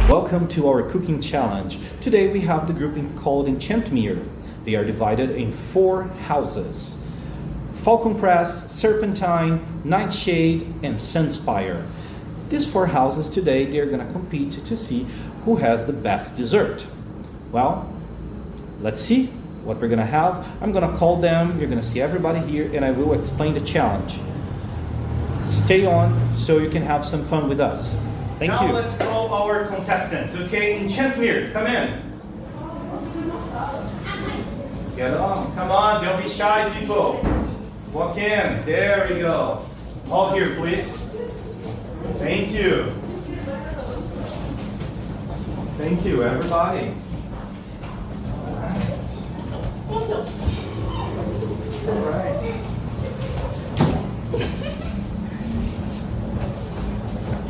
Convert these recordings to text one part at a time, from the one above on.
Welcome to our cooking challenge. Today we have the grouping called Enchantment. They are divided in 4 houses: Falcon Crest, Serpentine, Nightshade, and Sunspire. These 4 houses today, they're gonna compete to see who has the best dessert. Well, let's see what we're gonna have. I'm gonna call them, you're gonna see everybody here, and I will explain the challenge. Stay on so you can have some fun with us. Thank you. Now let's call our contestants, okay? Enchantment, come in. Get on, come on, don't be shy, people. Walk in, there we go. All here, please. Thank you. Thank you, everybody. All right.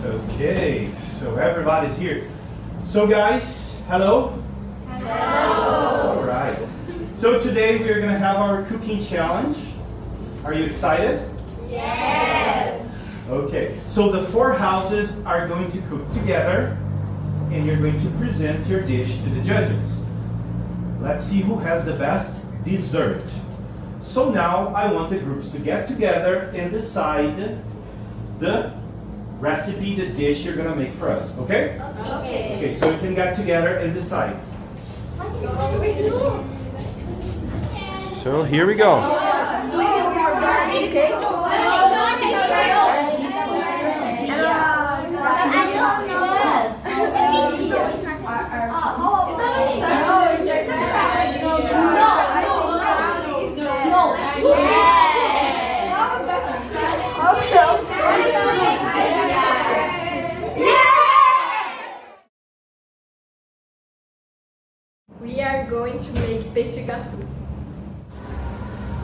Okay, so everybody's here. So guys, hello? Hello. All right. So today we are going to have our cooking challenge. Are you excited? Yes. Okay, so the 4 houses are going to cook together and you're going to present your dish to the judges. Let's see who has the best dessert. So now I want the groups to get together and decide the recipe, the dish you're gonna make for us, okay? Okay. Okay, so you can get together and decide. So here we go. We are going to make petit gâteau.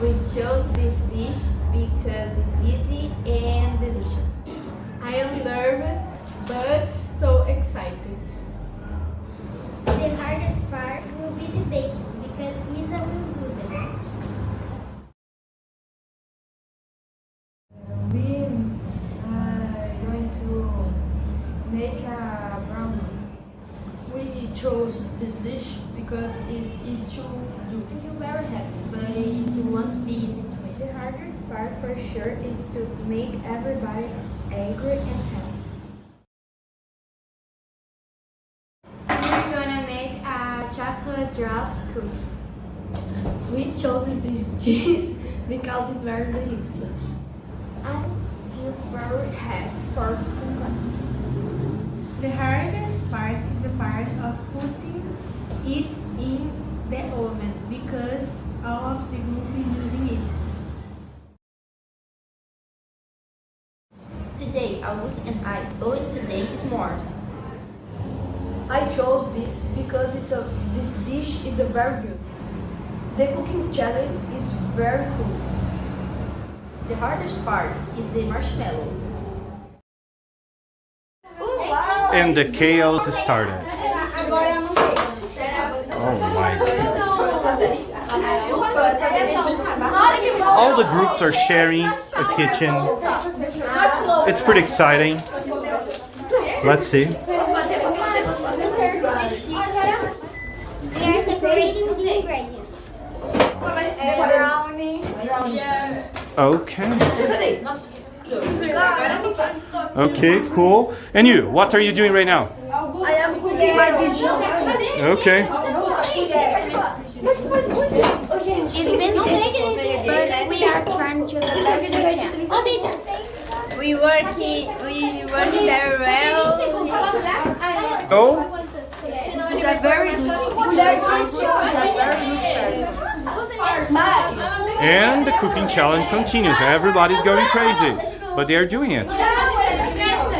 We chose this dish because it's easy and delicious. I am nervous but so excited. The hardest part will be the baking because Isa will do that. We are going to make a brownie. We chose this dish because it's easy to do. I feel very happy, but it won't be easy to make. The hardest part for sure is to make everybody angry and happy. We're gonna make a chocolate drops cookie. We chose this dish because it's very delicious. I feel very happy for the class. The hardest part is the part of putting it in the oven because all of the group is using it. Today, August and I ate today s'mores. I chose this because this dish is very good. The cooking challenge is very cool. The hardest part is the marshmallow. And the chaos started. Oh my goodness. All the groups are sharing a kitchen. It's pretty exciting. Let's see. They are separating the ingredients. Brownie. Okay. Okay, cool. And you, what are you doing right now? I am cooking my dish. Okay. It's been difficult, but we are trying to do the best we can. We work very well. Go. It's a very good And the cooking challenge continues. Everybody's going crazy, but they are doing it.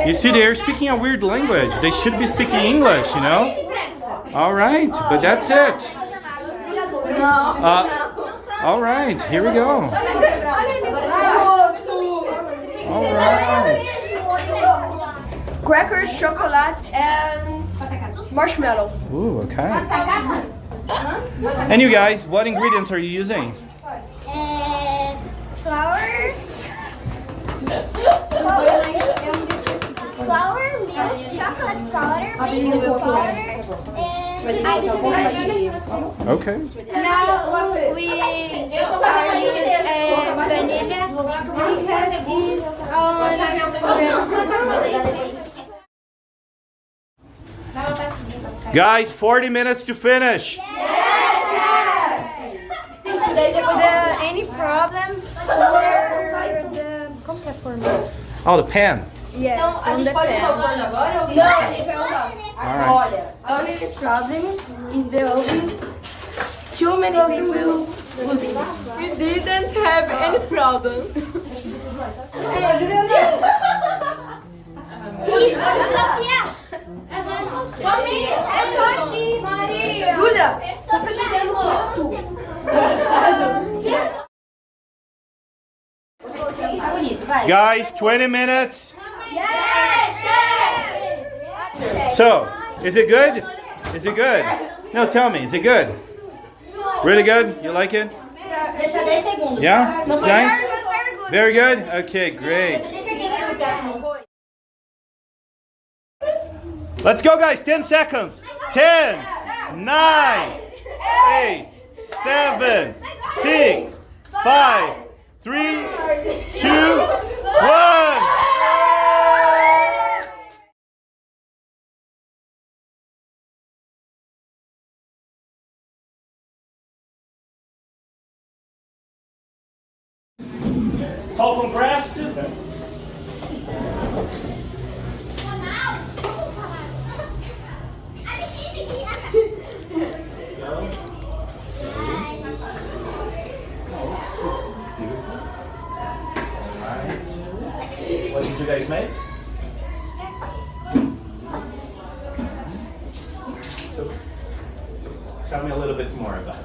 You see, they are speaking a weird language. They should be speaking English, you know? All right, but that's it. All right, here we go. All right. crackers, chocolate, and marshmallow. Ooh, okay. And you guys, what ingredients are you using? Flour. flour, milk, chocolate powder, baking powder, and ice cream. Okay. Now we vanilla because it's on Guys, 40 minutes to finish. Any problem for the... Como que é forma? Oh, the pen. Yes, on the pen. All right. Only problem is the oven. Too many people using it. We didn't have any problems. Julia! Guys, 20 minutes. So, is it good? Is it good? No, tell me, is it good? Really good? You like it? Yeah? It's nice? Very good? Okay, great. Let's go, guys. 10 seconds. 10, 9, 8, 7, 6, 5, 3, 2, 1. Falcon crest. What did you guys make? So, tell me a little bit more about it.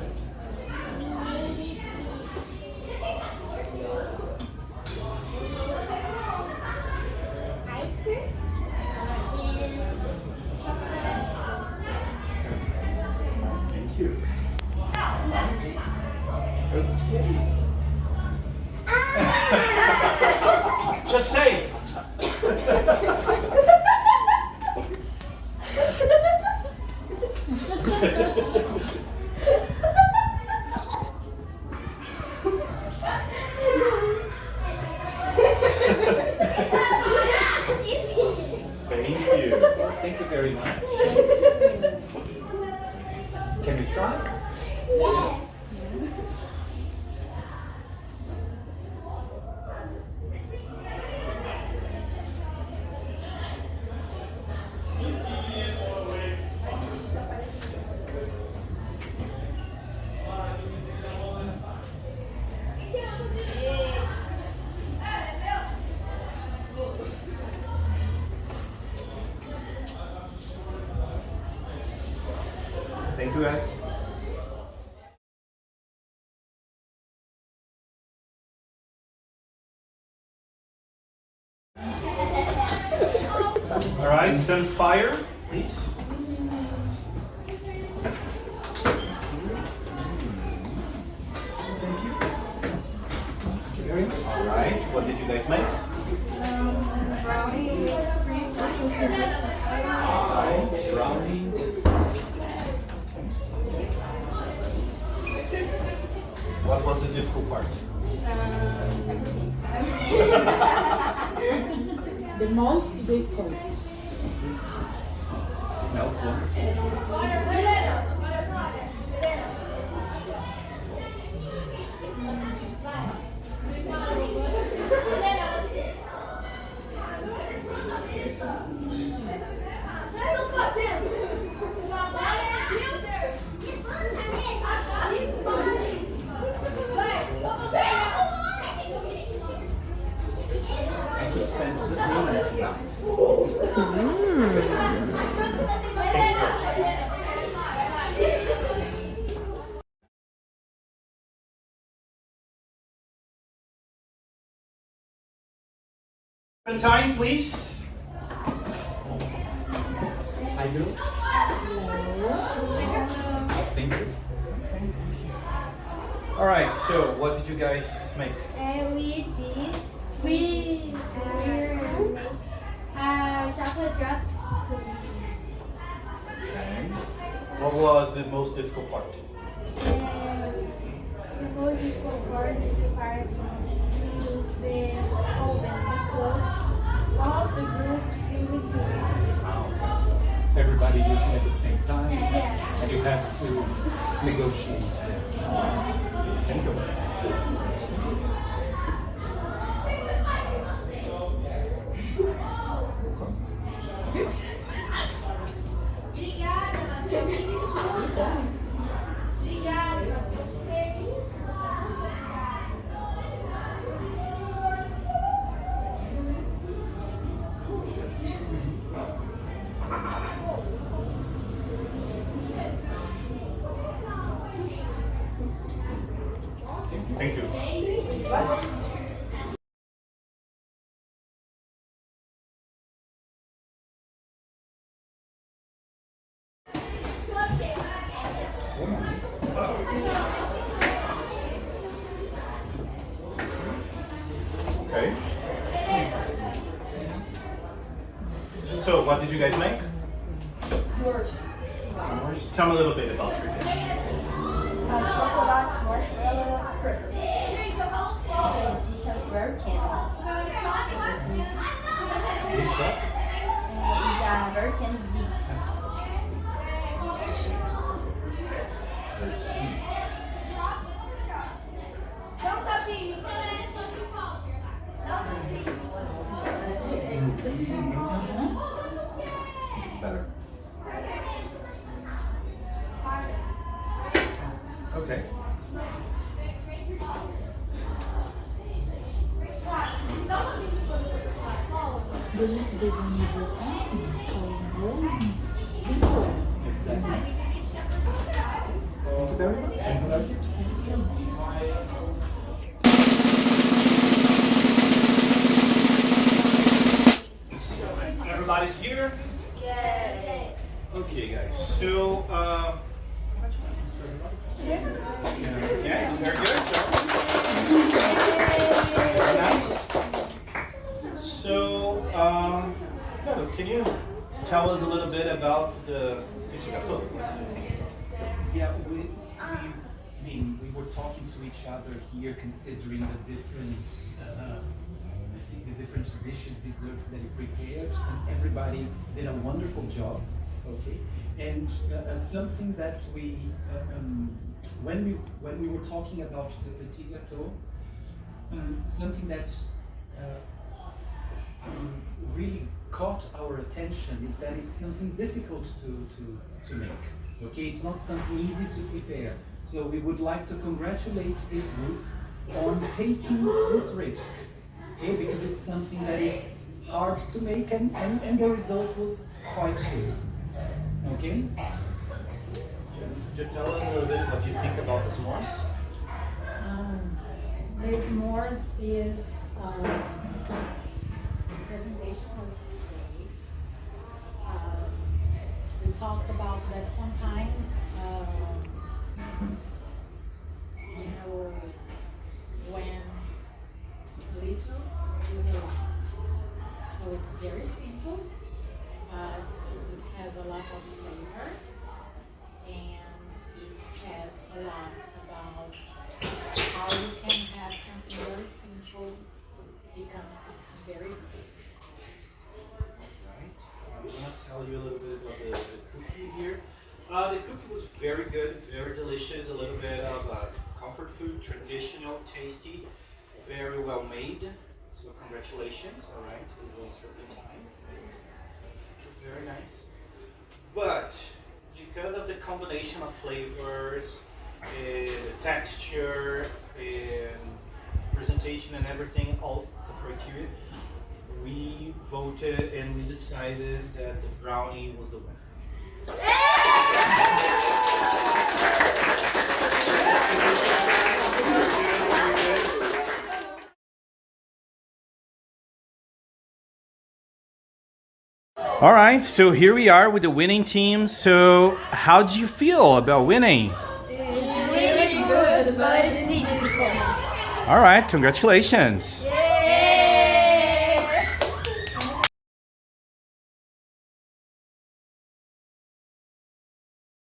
Ice cream. Thank you. Just say it. Thank you very much. Can you try? Thank you, guys. All right, sense fire, please. All right, what did you guys make? Brownie with cream. All right, brownie. What was the difficult part? The most difficult. Smells wonderful. I could spend this moment now. Time, please. I do. Thank you. All right. So, what did you guys make? We chocolate drops. What was the most difficult part? The most difficult part is the part we use the oven because all of the groups use it too. Everybody using it at the same time, Yes. and you have to negotiate. Thank you. Thank you. Okay. So, what did you guys make? Tell me a little bit about your dish. Chocolate, marshmallow, crackers. These are Birkins. Dish up. These are Birkins. Better. Okay. Durante 2019, foi um 5 Exactly. Thank you very much. Everybody's here? Yes. Okay, guys. So, yeah, very good. Very nice. So, Pedro, can you tell us a little bit about the Teacher Tiago? Yeah, we were talking to each other here, considering the different dishes, desserts that you prepared, and everybody did a wonderful job. Okay, and something that we when we were talking about the petit gâteau, something that really caught our attention is that it's something difficult to make. Okay, it's not something easy to prepare. So we would like to congratulate this group on taking this risk. Okay, because it's something that is hard to make, and the result was quite good. Okay? Could you tell us a little bit what you think about the s'mores? The s'mores is the presentation was great. We talked about that sometimes, when little is a lot. So it's very simple, but it has a lot of flavor, and it says a lot about how you can have something very simple become something very good. Right. I'm gonna tell you a little bit about the cookie here. The cookie was very good, very delicious, a little bit of comfort food, traditional, tasty, very well made. So congratulations, all right, it was certain time. Very nice. But because of the combination of flavors, the texture, and presentation and everything, all the criteria, we voted and we decided that the brownie was the winner. All right, so here we are with the winning team. So, how do you feel about winning? It's really good, but it's difficult. All right, congratulations. Yay!